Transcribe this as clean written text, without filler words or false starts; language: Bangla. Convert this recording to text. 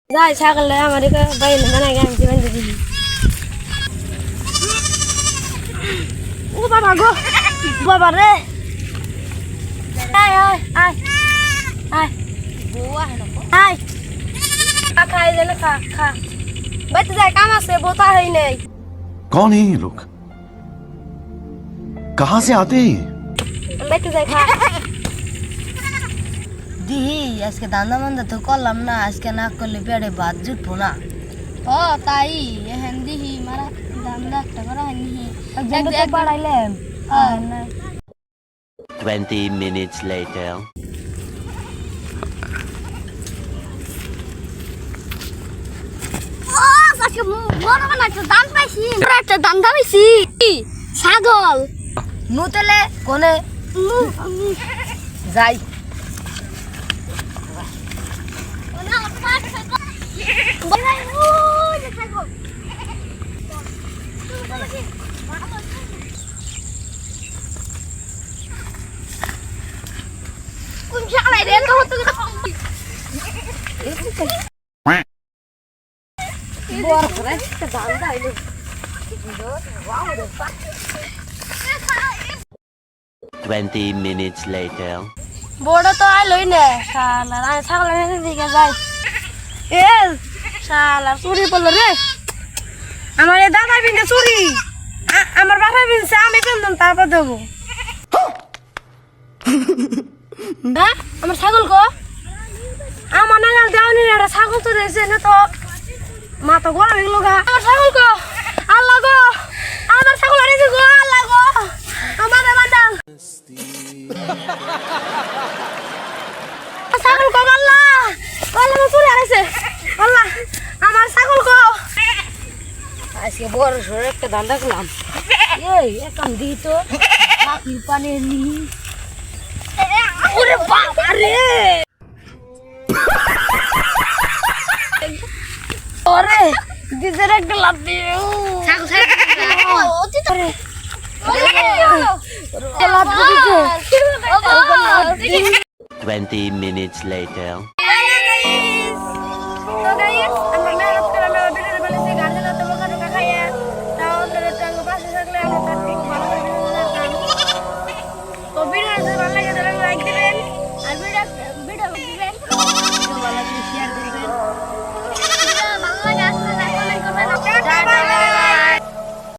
যাই ছাগলে আমার বাইরে বানাই আমি বান্ধে দিবি ও বাবা গো বাবা রে আয় আয় আয় আয় বুয়া হেন আয় খাই ले खा खा बैठ जाए काम से बोता है नहीं कौन है ये लोग कहां से आते हैं बैठ जाए खा দিহি আজকে দান্দা মান্দা তো করলাম না, আজকে না করলে পেটে ভাত জুটবো না। ও তাই এখন দিহি মারা দান্দা একটা করা হয়নি এক বাড়াইলাম। 20 minutes later. ও আজকে বড় বড় একটা দান পাইছি বড় একটা দান্দা পাইছি ছাগল নুতেলে কোনে যাই কোন শালাই রে তো হতো বড় করে একটা দান্দা আইলো 20 minutes later. বড় তো আইলোই না শালা আমি ছাগলের দিকে যাই এ শালা চুরি পড়লো রে আমার এই দাদা বিনে চুরি আমার বাবা বিনছে আমি কিনলাম তারপর দেবো হ্যাঁ আমার ছাগল গো আমার নাগাল দেওয়ানি একটা ছাগল তো রয়েছে না তো মা তো গরম হয়ে গেল গা আমার ছাগল গো আল্লাহ গো আমার ছাগল আনিছি গো আল্লাহ গো আমার বান্দাল ছাগল গো আল্লাহ আল্লাহ চুরি আনিছে আল্লাহ আমার ছাগল গো আজকে বড় সড় একটা দান্দা করলাম। এই এখন দিই তো পানি নি ওরে বাবা রে ওরে দিদের একটা লাভ দিও ছাগল ছাগল ও তিতরে লাভ দিছে 20 minutes later.